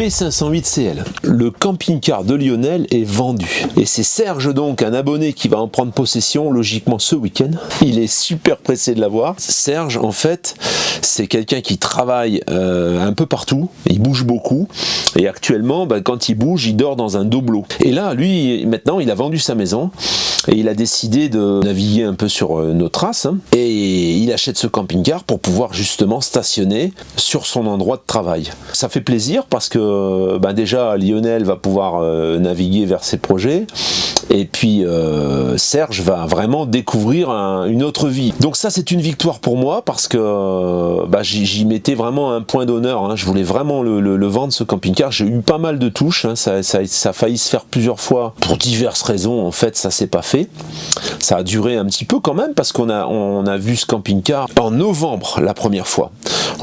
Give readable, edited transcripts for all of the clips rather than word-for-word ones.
B508CL. Le camping-car de Lionel est vendu. Et c'est Serge, donc, un abonné qui va en prendre possession, logiquement, ce week-end. Il est super pressé de l'avoir. Serge, en fait, c'est quelqu'un qui travaille un peu partout. Il bouge beaucoup. Et actuellement, quand il bouge, il dort dans un doblo. Et là, lui, maintenant, il a vendu sa maison. Et il a décidé de naviguer un peu sur nos traces. Et il achète ce camping-car pour pouvoir justement stationner sur son endroit de travail. Ça fait plaisir parce que déjà Lionel va pouvoir naviguer vers ses projets et puis Serge va vraiment découvrir une autre vie. Donc ça, c'est une victoire pour moi parce que j'y mettais vraiment un point d'honneur, hein. Je voulais vraiment le vendre, ce camping-car. J'ai eu pas mal de touches, hein. Ça a failli se faire plusieurs fois pour diverses raisons. En fait, ça s'est pas fait. Ça a duré un petit peu quand même parce qu'on a vu ce camping-car en novembre la première fois.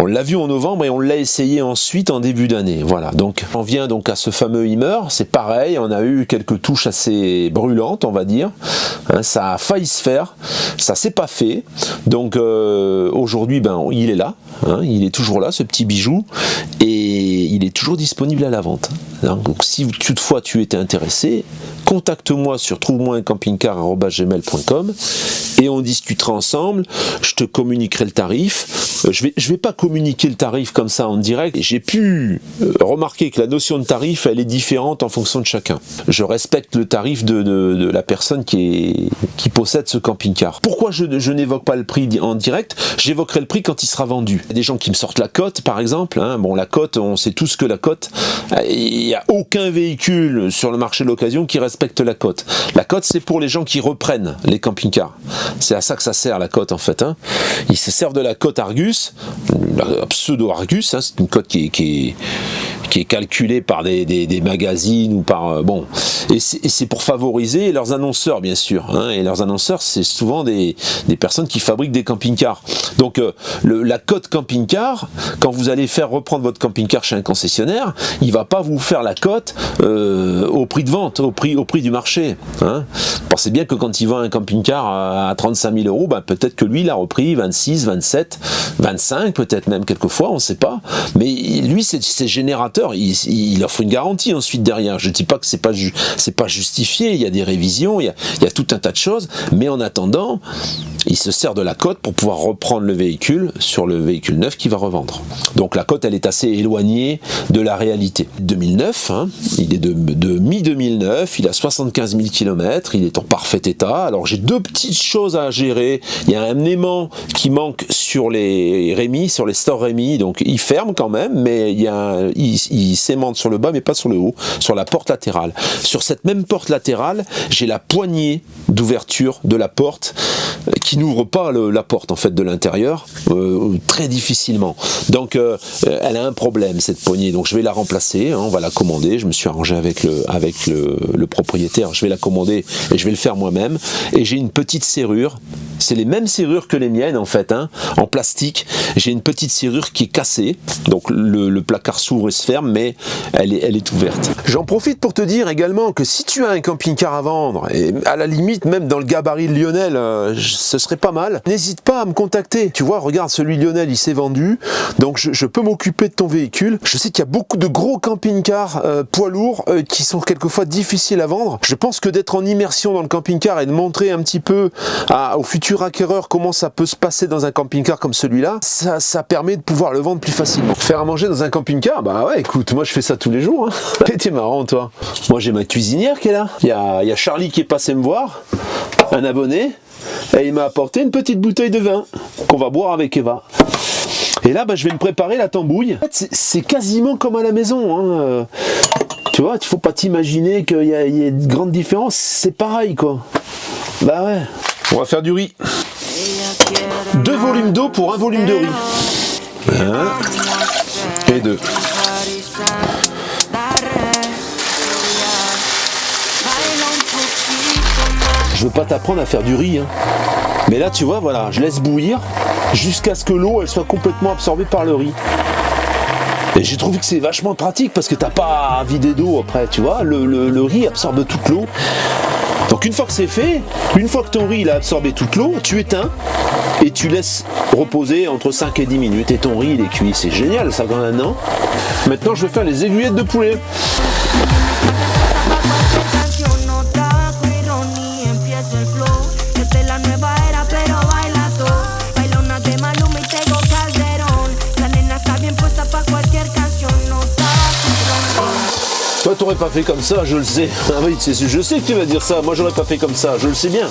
On l'a vu en novembre et on l'a essayé ensuite en début d'année. Voilà, donc on vient donc à ce fameux Hummer. C'est pareil, on a eu quelques touches assez brûlantes, on va dire. Hein, ça a failli se faire, ça s'est pas fait. Donc aujourd'hui, il est là. Hein, il est toujours là, ce petit bijou, et il est toujours disponible à la vente. Hein, donc si toutefois tu étais intéressé, contacte-moi sur trouve-moi-un-camping-car@gmail.com et on discutera ensemble. Je te communiquerai le tarif. Je vais pas communiquer le tarif comme ça en direct. J'ai pu remarquer que la notion de tarif, elle est différente en fonction de chacun. Je respecte le tarif de la personne qui possède ce camping-car. Pourquoi je n'évoque pas le prix en direct? J'évoquerai le prix quand il sera vendu. Il y a des gens qui me sortent la cote, par exemple. Hein. Bon, la cote, on sait tous que la cote, il n'y a aucun véhicule sur le marché de l'occasion qui respecte la cote. La cote, c'est pour les gens qui reprennent les camping-cars. C'est à ça que ça sert, la cote, en fait. Hein. Ils se servent de la cote Argus, la pseudo-Argus, hein. C'est une cote qui est calculée par des magazines ou par... Et c'est pour favoriser leurs annonceurs, bien sûr. Hein. Et leurs annonceurs, c'est souvent des personnes qui fabriquent des camping-cars. Donc, la cote camping-car, quand vous allez faire reprendre votre camping-car chez un concessionnaire, il va pas vous faire la cote au prix de vente, au prix du marché. Hein. Pensez bien que quand il vend un camping-car à 35 000 euros, peut-être que lui, il a repris 26, 27, 25, peut-être même quelquefois, on ne sait pas. Mais lui, c'est générateur. Il offre une garantie ensuite derrière. Je ne dis pas que c'est pas justifié. Il y a des révisions, il y a tout un tas de choses. Mais en attendant, il se sert de la cote pour pouvoir reprendre le véhicule sur le véhicule neuf qu'il va revendre. Donc la cote, elle est assez éloignée de la réalité. 2009, hein, il est de mi-2009, il a 75 000 km, il est en parfait état. Alors j'ai deux petites choses à gérer. Il y a un aimant qui manque sur les Rémi, sur les stores Rémi, donc il ferme quand même, mais il s'aimante sur le bas, mais pas sur le haut, sur la porte latérale. Sur cette même porte latérale, j'ai la poignée d'ouverture de la porte qui n'ouvre pas la porte en fait de l'intérieur, très difficilement. Donc elle a un problème, cette poignée, donc je vais la remplacer, hein, on va la commander. Je me suis arrangé avec le propriétaire, je vais la commander et je vais le faire moi-même. Et j'ai une petite serrure, c'est les mêmes serrures que les miennes en fait, hein, en plastique. J'ai une petite serrure qui est cassée, donc le placard s'ouvre et se ferme, mais elle est ouverte. J'en profite pour te dire également que si tu as un camping-car à vendre, et à la limite même dans le gabarit de Lionel, ce serait pas mal, n'hésite pas à me contacter. Tu vois, regarde, celui de Lionel, il s'est vendu, donc je peux m'occuper de ton véhicule. Je sais qu'il y a beaucoup de gros camping-cars poids lourds qui sont quelquefois difficiles à vendre. Je pense que d'être en immersion dans le camping-car et de montrer un petit peu aux futurs acquéreurs comment ça peut se passer dans un camping-car comme celui-là, ça permet de pouvoir le vendre plus facilement. Faire à manger dans un camping-car, bah ouais, écoute, moi je fais ça tous les jours. Hein. T'es marrant, toi. Moi j'ai ma cuisinière qui est là. Il y a Charlie qui est passé me voir, un abonné, et il m'a apporté une petite bouteille de vin qu'on va boire avec Eva. Et là, je vais me préparer la tambouille. En fait, c'est quasiment comme à la maison. Hein. Tu vois, il faut pas t'imaginer qu'il y a une grande différence. C'est pareil, quoi. Bah ouais. On va faire du riz. 2 volumes d'eau pour 1 volume de riz. 1 et 2. Je veux pas t'apprendre à faire du riz, hein. Mais là, tu vois, voilà, je laisse bouillir jusqu'à ce que l'eau elle soit complètement absorbée par le riz. Et j'ai trouvé que c'est vachement pratique parce que t'as pas à vider d'eau après, tu vois. Le riz absorbe toute l'eau. Donc une fois que c'est fait, une fois que ton riz il a absorbé toute l'eau, tu éteins et tu laisses reposer entre 5 et 10 minutes et ton riz il est cuit. C'est génial ça quand même, non? Maintenant je vais faire les aiguillettes de poulet. Toi, t'aurais pas fait comme ça, je le sais. Ah oui, je sais que tu vas dire ça. Moi, j'aurais pas fait comme ça, je le sais bien.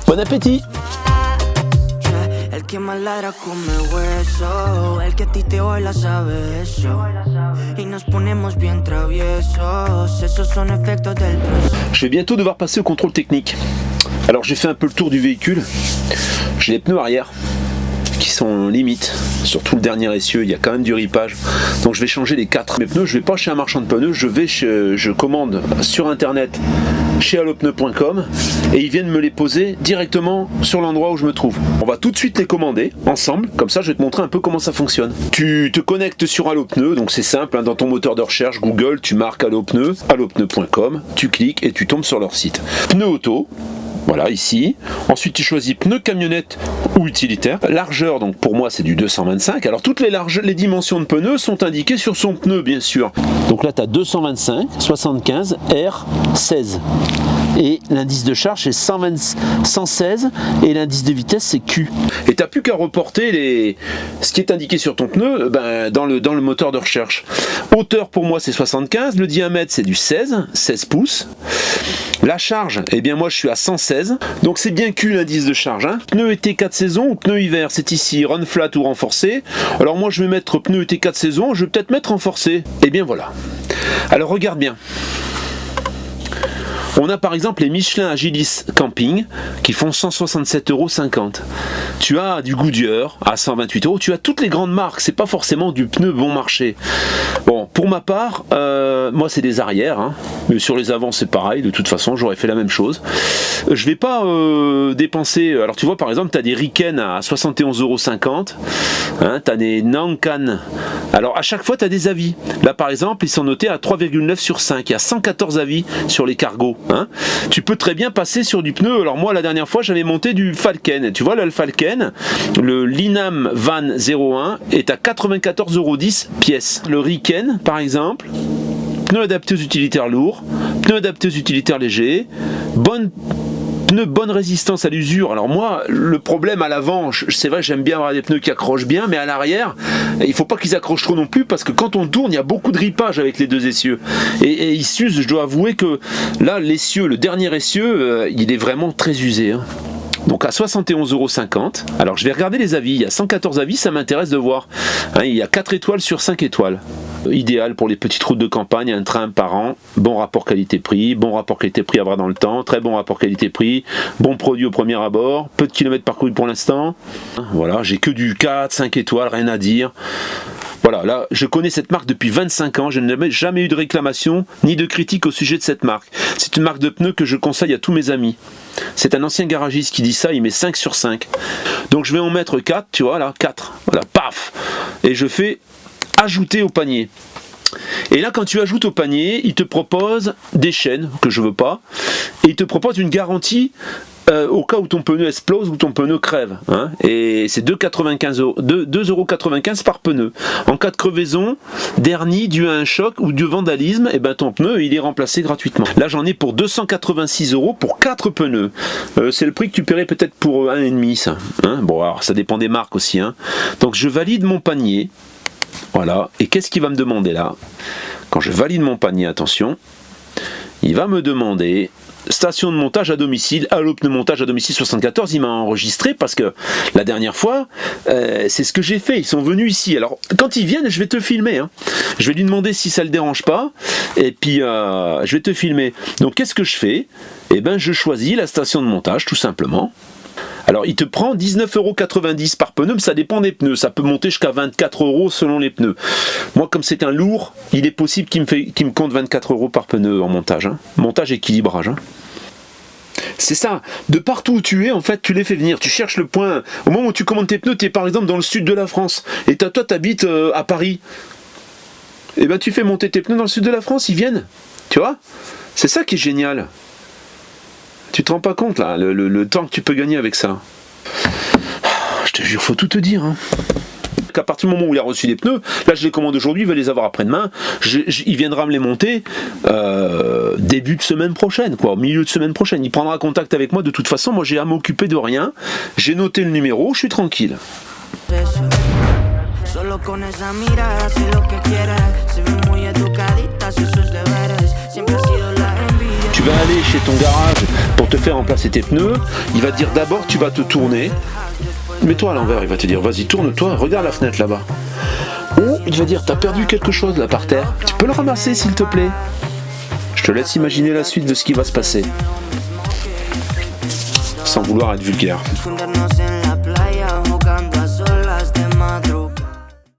Bon appétit! Que más ladra come hueso, el que a ti te baila sabe eso, y nos ponemos bien traviesos, esos son efectos del proceso. Je vais bientôt devoir passer au contrôle technique. Alors j'ai fait un peu le tour du véhicule. J'ai les pneus arrière qui sont limite, surtout le dernier essieu, il y a quand même du ripage, donc je vais changer les 4. Mes pneus, je vais pas chez un marchand de pneus, je commande sur internet chez allopneu.com et ils viennent me les poser directement sur l'endroit où je me trouve. On va tout de suite les commander ensemble, comme ça je vais te montrer un peu comment ça fonctionne. Tu te connectes sur Allopneu, donc c'est simple, hein, dans ton moteur de recherche Google, tu marques Allopneu, allopneu.com, tu cliques et tu tombes sur leur site. Pneu auto. Voilà, ici. Ensuite, tu choisis pneu camionnette ou utilitaire. Largeur, donc pour moi, c'est du 225. Alors, toutes les dimensions de pneus sont indiquées sur son pneu, bien sûr. Donc là, tu as 225, 75, R, 16. Et l'indice de charge, c'est 116. Et l'indice de vitesse, c'est Q. Et tu n'as plus qu'à reporter ce qui est indiqué sur ton pneu dans le moteur de recherche. Hauteur, pour moi, c'est 75. Le diamètre, c'est du 16 pouces. La charge, eh bien moi je suis à 116, donc c'est bien Q l'indice de charge. Hein. Pneu été 4 saisons ou pneu hiver, c'est ici, run flat ou renforcé. Alors moi je vais mettre pneu été 4 saisons, je vais peut-être mettre renforcé. Et bien voilà. Alors regarde bien. On a par exemple les Michelin Agilis Camping qui font 167,50 €. Tu as du Goodyear à 128 €. Tu as toutes les grandes marques. C'est pas forcément du pneu bon marché. Bon, pour ma part, moi c'est des arrières. Hein. Mais sur les avants c'est pareil. De toute façon, j'aurais fait la même chose. Je vais pas dépenser. Alors tu vois par exemple, tu as des Riken à 71,50 €. Hein, tu as des Nankan. Alors à chaque fois, tu as des avis. Là par exemple, ils sont notés à 3,9 sur 5. Il y a 114 avis sur les cargos. Hein, tu peux très bien passer sur du pneu. Alors moi la dernière fois j'avais monté du Falken. Tu vois là le Falken, le Linam Van 01 est à 94,10 € pièce. Le Riken par exemple, pneu adapté aux utilitaires lourds, pneu adapté aux utilitaires légers, pneus bonne résistance à l'usure. Alors moi, le problème à l'avant, c'est vrai, j'aime bien avoir des pneus qui accrochent bien, mais à l'arrière, il faut pas qu'ils accrochent trop non plus, parce que quand on tourne, il y a beaucoup de ripage avec les deux essieux. Et ils s'usent, je dois avouer que là, l'essieu, le dernier essieu, il est vraiment très usé. Hein. Donc à 71,50 €. Alors je vais regarder les avis. Il y a 114 avis, ça m'intéresse de voir. Hein, il y a 4 étoiles sur 5 étoiles. Idéal pour les petites routes de campagne, un train par an, bon rapport qualité-prix, bon rapport qualité-prix à voir dans le temps, très bon rapport qualité-prix, bon produit au premier abord, peu de kilomètres parcourus pour l'instant. Voilà, j'ai que du 4, 5 étoiles, rien à dire. Voilà, là, je connais cette marque depuis 25 ans, je n'ai jamais eu de réclamation ni de critique au sujet de cette marque. C'est une marque de pneus que je conseille à tous mes amis. C'est un ancien garagiste qui dit ça, il met 5 sur 5. Donc je vais en mettre 4, tu vois, là, 4. Voilà, paf. Et je fais ajouter au panier. Et là, quand tu ajoutes au panier, il te propose des chaînes que je veux pas, et il te propose une garantie au cas où ton pneu explose ou ton pneu crève. Hein, et c'est 2,95 € par pneu. En cas de crevaison, dernier dû à un choc ou de vandalisme, et ben ton pneu il est remplacé gratuitement. Là j'en ai pour 286 € pour 4 pneus. C'est le prix que tu paierais peut-être pour 1,5 ça. Hein, bon alors ça dépend des marques aussi. Hein. Donc je valide mon panier. Voilà. Et qu'est-ce qu'il va me demander là? Quand je valide mon panier, attention, il va me demander station de montage à domicile, Allopneu montage à domicile 74. Il m'a enregistré parce que la dernière fois, c'est ce que j'ai fait. Ils sont venus ici. Alors, quand ils viennent, je vais te filmer. Hein. Je vais lui demander si ça le dérange pas. Et puis, je vais te filmer. Donc, qu'est-ce que je fais? Eh ben, je choisis la station de montage, tout simplement. Alors il te prend 19,90 € par pneu, mais ça dépend des pneus, ça peut monter jusqu'à 24 € selon les pneus. Moi comme c'est un lourd, il est possible qu'il me compte 24 € par pneu en montage, hein. Montage équilibrage. Hein. C'est ça. De partout où tu es, en fait, tu les fais venir. Tu cherches le point. Au moment où tu commandes tes pneus, tu es par exemple dans le sud de la France. Et toi, tu habites à Paris. Et ben, tu fais monter tes pneus dans le sud de la France, ils viennent. Tu vois? C'est ça qui est génial. Tu te rends pas compte, là, le temps que tu peux gagner avec ça. Je te jure, faut tout te dire, hein. À partir du moment où il a reçu les pneus, là je les commande aujourd'hui, il va les avoir après-demain, il viendra me les monter début de semaine prochaine, quoi, au milieu de semaine prochaine. Il prendra contact avec moi. De toute façon, moi j'ai à m'occuper de rien, j'ai noté le numéro, je suis tranquille. Tu vas aller chez ton garage pour te faire remplacer tes pneus, il va te dire d'abord tu vas te tourner. Mets-toi à l'envers, il va te dire, vas-y, tourne-toi, regarde la fenêtre là-bas. Oh, il va dire, t'as perdu quelque chose là par terre. Tu peux le ramasser s'il te plaît? Je te laisse imaginer la suite de ce qui va se passer. Sans vouloir être vulgaire.